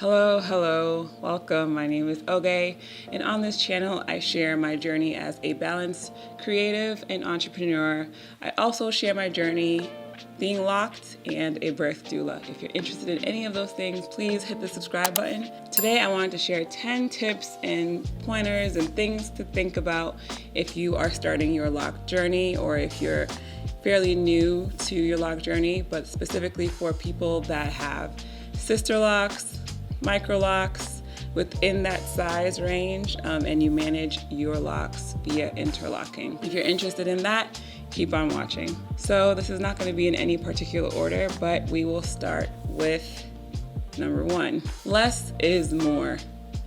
Hello, welcome. My name is Oge, and on this channel, I share my journey as a balanced creative and entrepreneur. I also share my journey being locked and a birth doula. If you're interested in any of those things, please hit the subscribe button. Today, I wanted to share 10 tips and pointers and things to think about if you are starting your lock journey or if you're fairly new to your lock journey, but specifically for people that have sister locks, microlocs within that size range, and you manage your locks via interlocking. If you're interested in that, keep on watching. So this is not going to be in any particular order, but we will start with number 1. Less is more.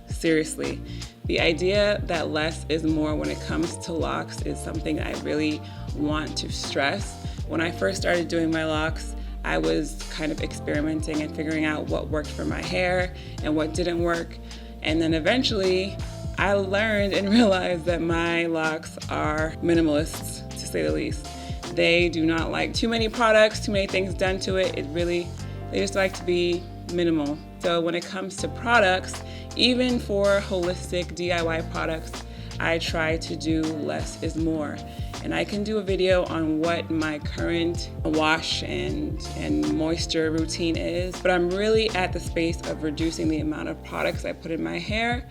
Seriously. The idea that less is more when it comes to locks is something I really want to stress. When I first started doing my locks, I was kind of experimenting and figuring out what worked for my hair and what didn't work. And then eventually I learned and realized that my locks are minimalists, to say the least. They do not like too many products, too many things done to it. They just like to be minimal. So when it comes to products, even for holistic DIY products, I try to do less is more. And I can do a video on what my current wash and moisture routine is, but I'm really at the space of reducing the amount of products I put in my hair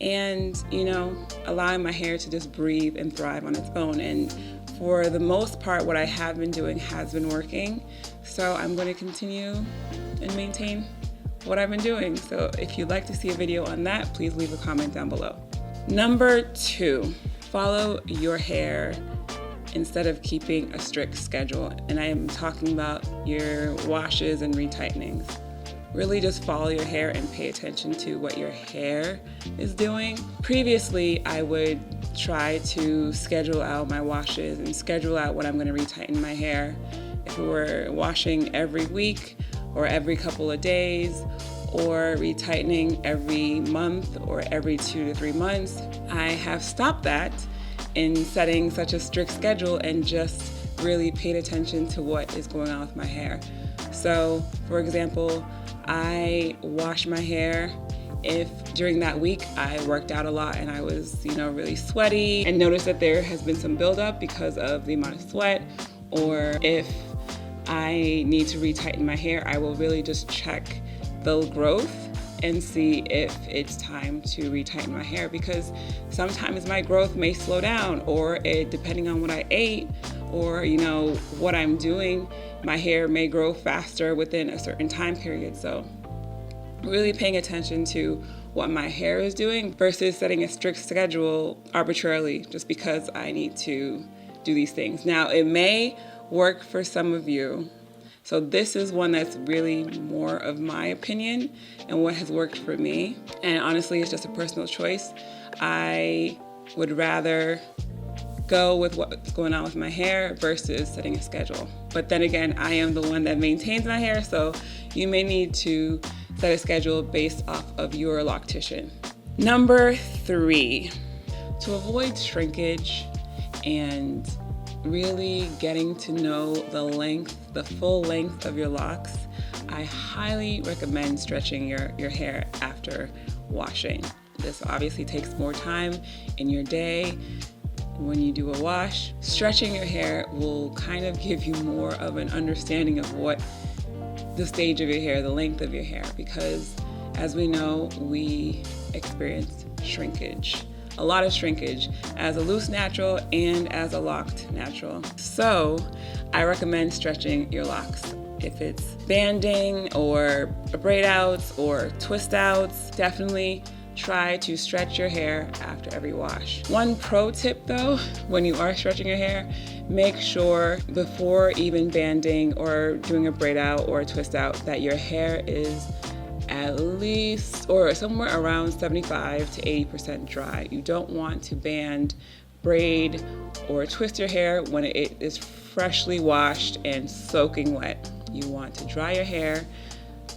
and, allowing my hair to just breathe and thrive on its own. And for the most part, what I have been doing has been working. So I'm going to continue and maintain what I've been doing. So if you'd like to see a video on that, please leave a comment down below. Number 2, follow your hair instead of keeping a strict schedule. And I am talking about your washes and retightenings. Really just follow your hair and pay attention to what your hair is doing. Previously, I would try to schedule out my washes and schedule out when I'm going to retighten my hair. If we were washing every week or every couple of days or retightening every month or every 2 to 3 months, I have stopped that in setting such a strict schedule and just really paid attention to what is going on with my hair. So, for example, I wash my hair if during that week I worked out a lot and I was, really sweaty and noticed that there has been some buildup because of the amount of sweat, or if I need to retighten my hair, I will really just check the growth and see if it's time to retighten my hair, because sometimes my growth may slow down, or depending on what I ate or what I'm doing, my hair may grow faster within a certain time period. So really paying attention to what my hair is doing versus setting a strict schedule arbitrarily just because I need to do these things. Now, it may work for some of you. So this is one that's really more of my opinion and what has worked for me. And honestly, it's just a personal choice. I would rather go with what's going on with my hair versus setting a schedule. But then again, I am the one that maintains my hair, so you may need to set a schedule based off of your loctician. Number 3, to avoid shrinkage and really getting to know the full length of your locks, I highly recommend stretching your hair after washing. This obviously takes more time in your day when you do a wash. Stretching your hair will kind of give you more of an understanding of what the stage of your hair, the length of your hair, because as we know, we experience shrinkage. A lot of shrinkage as a loose natural and as a locked natural. So I recommend stretching your locks. If it's banding or braid outs or twist outs, definitely try to stretch your hair after every wash. One pro tip though, when you are stretching your hair, make sure before even banding or doing a braid out or a twist out that your hair is at least or somewhere around 75 to 80% dry. You don't want to band, braid, or twist your hair when it is freshly washed and soaking wet. You want to dry your hair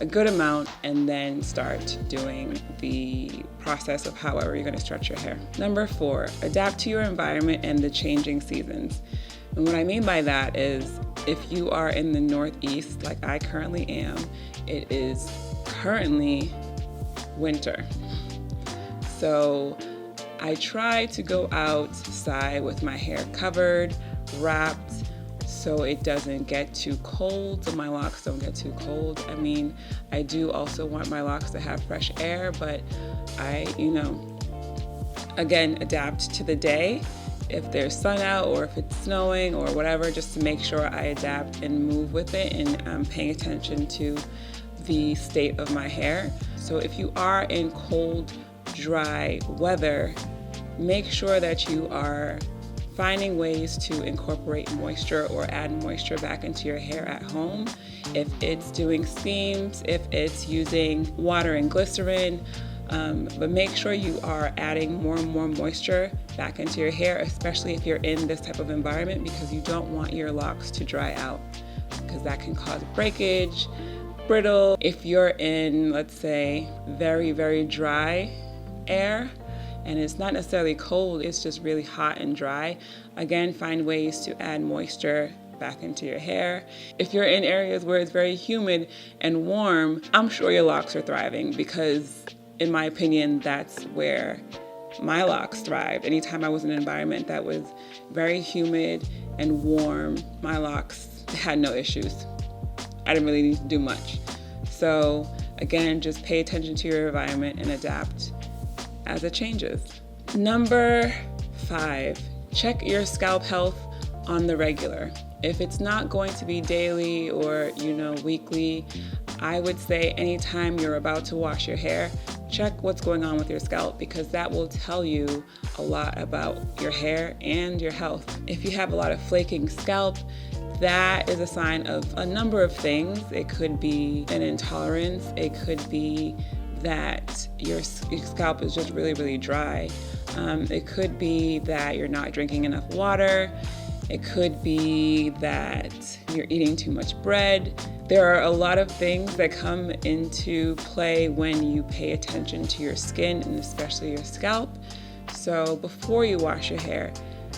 a good amount and then start doing the process of however you're going to stretch your hair. Number 4, adapt to your environment and the changing seasons. And what I mean by that is if you are in the Northeast, like I currently am, it is currently winter. So I try to go outside with my hair covered, wrapped, so it doesn't get too cold, so my locks don't get too cold. I mean, I do also want my locks to have fresh air, but I, again, adapt to the day. If there's sun out or if it's snowing or whatever, just to make sure I adapt and move with it, and I'm paying attention to the state of my hair. So if you are in cold, dry weather, make sure that you are finding ways to incorporate moisture or add moisture back into your hair at home. If it's doing steams, if it's using water and glycerin, but make sure you are adding more and more moisture back into your hair, especially if you're in this type of environment, because you don't want your locks to dry out, because that can cause breakage, brittle. If you're in, let's say, very, very dry air, and it's not necessarily cold, it's just really hot and dry, again, find ways to add moisture back into your hair. If you're in areas where it's very humid and warm, I'm sure your locks are thriving, because in my opinion, that's where my locks thrived. Anytime I was in an environment that was very humid and warm, my locks had no issues. I didn't really need to do much. So again, just pay attention to your environment and adapt as it changes. Number 5, check your scalp health on the regular. If it's not going to be daily or, weekly, I would say anytime you're about to wash your hair, check what's going on with your scalp, because that will tell you a lot about your hair and your health. If you have a lot of flaking scalp, that is a sign of a number of things. It could be an intolerance. It could be that your scalp is just really, really dry. It could be that you're not drinking enough water. It could be that you're eating too much bread. There are a lot of things that come into play when you pay attention to your skin, and especially your scalp. So before you wash your hair,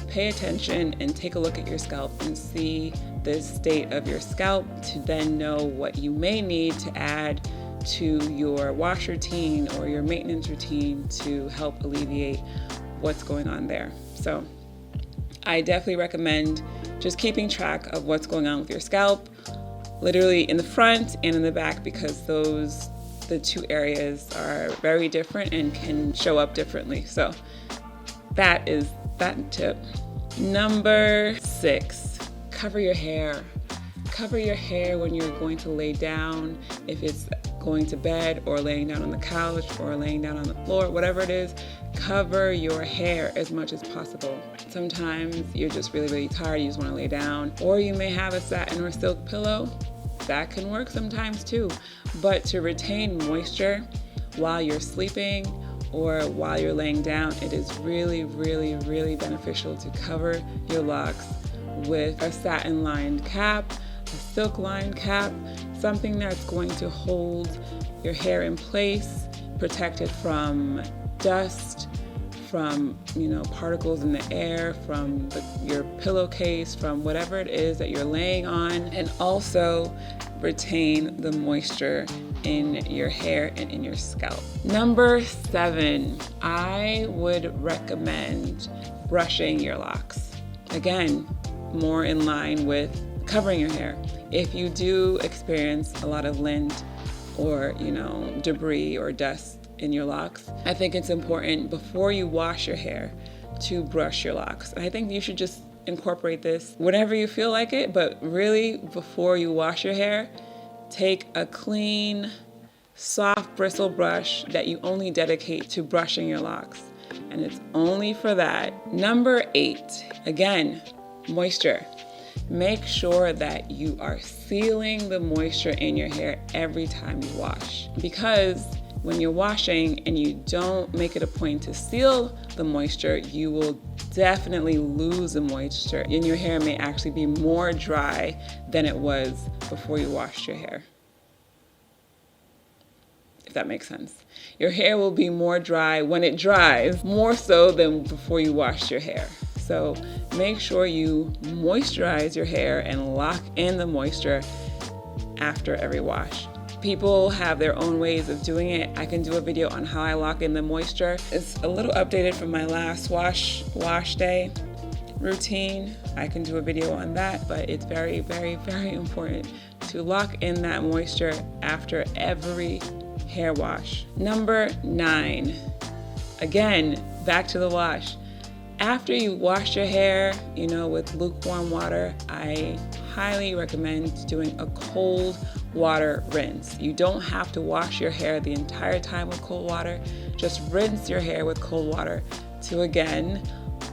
pay attention and take a look at your scalp and see the state of your scalp, to then know what you may need to add to your wash routine or your maintenance routine to help alleviate what's going on there. So I definitely recommend just keeping track of what's going on with your scalp, literally in the front and in the back, because the two areas are very different and can show up differently. So that is that tip. Number 6, cover your hair. Cover your hair when you're going to lay down, if it's going to bed or laying down on the couch or laying down on the floor, whatever it is, cover your hair as much as possible. Sometimes you're just really, really tired, you just want to lay down, or you may have a satin or silk pillow. That can work sometimes too. But to retain moisture while you're sleeping or while you're laying down, it is really, really, really beneficial to cover your locks with a satin-lined cap, a silk-lined cap, something that's going to hold your hair in place, protect it from dust, from particles in the air, from your pillowcase, from whatever it is that you're laying on, and also retain the moisture in your hair and in your scalp. Number 7, I would recommend brushing your locks. Again, more in line with covering your hair. If you do experience a lot of lint or, debris or dust in your locks, I think it's important before you wash your hair to brush your locks. And I think you should just incorporate this whenever you feel like it, but really before you wash your hair, take a clean, soft bristle brush that you only dedicate to brushing your locks. And it's only for that. Number 8, again, moisture. Make sure that you are sealing the moisture in your hair every time you wash, because when you're washing and you don't make it a point to seal the moisture, you will definitely lose the moisture, and your hair may actually be more dry than it was before you washed your hair. If that makes sense. Your hair will be more dry when it dries, more so than before you washed your hair. So make sure you moisturize your hair and lock in the moisture after every wash. People have their own ways of doing it. I can do a video on how I lock in the moisture. It's a little updated from my last wash day routine. I can do a video on that, but it's very, very, very important to lock in that moisture after every hair wash. Number 9, again, back to the wash. After you wash your hair, with lukewarm water, I highly recommend doing a cold water rinse. You don't have to wash your hair the entire time with cold water. Just rinse your hair with cold water to, again,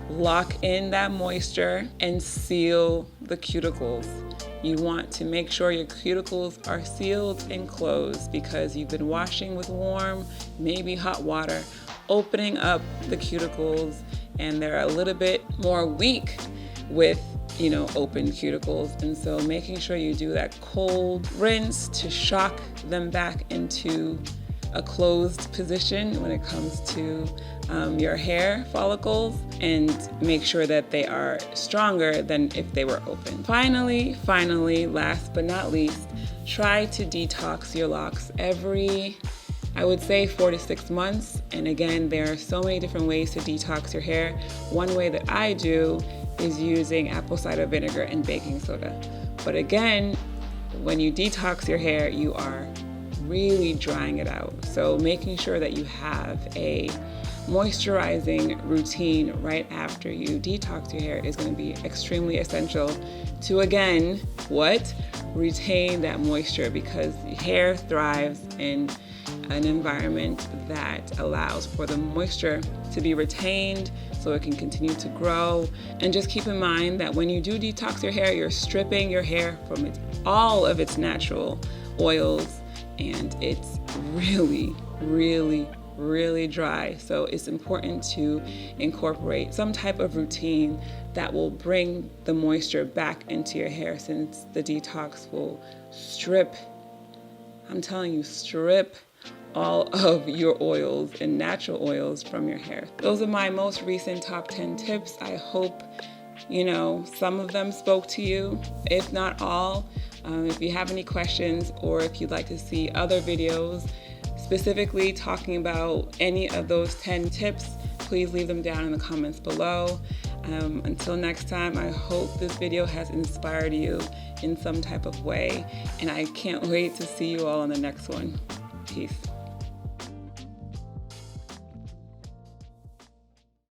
lock in that moisture and seal the cuticles. You want to make sure your cuticles are sealed and closed because you've been washing with warm, maybe hot water, opening up the cuticles, and they're a little bit more weak with open cuticles. And so making sure you do that cold rinse to shock them back into a closed position when it comes to your hair follicles, and make sure that they are stronger than if they were open. Finally, last but not least, try to detox your locks every, I would say, 4 to 6 months. And again, there are so many different ways to detox your hair. One way that I do is using apple cider vinegar and baking soda. But again, when you detox your hair, you are really drying it out. So making sure that you have a moisturizing routine right after you detox your hair is going to be extremely essential to, again, retain that moisture, because hair thrives in an environment that allows for the moisture to be retained so it can continue to grow. And just keep in mind that when you do detox your hair, you're stripping your hair from all of its natural oils, and it's really, really, really dry. So it's important to incorporate some type of routine that will bring the moisture back into your hair, since the detox will strip, I'm telling you, strip all of your oils and natural oils from your hair. Those are my most recent top 10 tips. I hope, some of them spoke to you, if not all. If you have any questions, or if you'd like to see other videos specifically talking about any of those 10 tips, please leave them down in the comments below. Until next time, I hope this video has inspired you in some type of way, and I can't wait to see you all on the next one. Peace.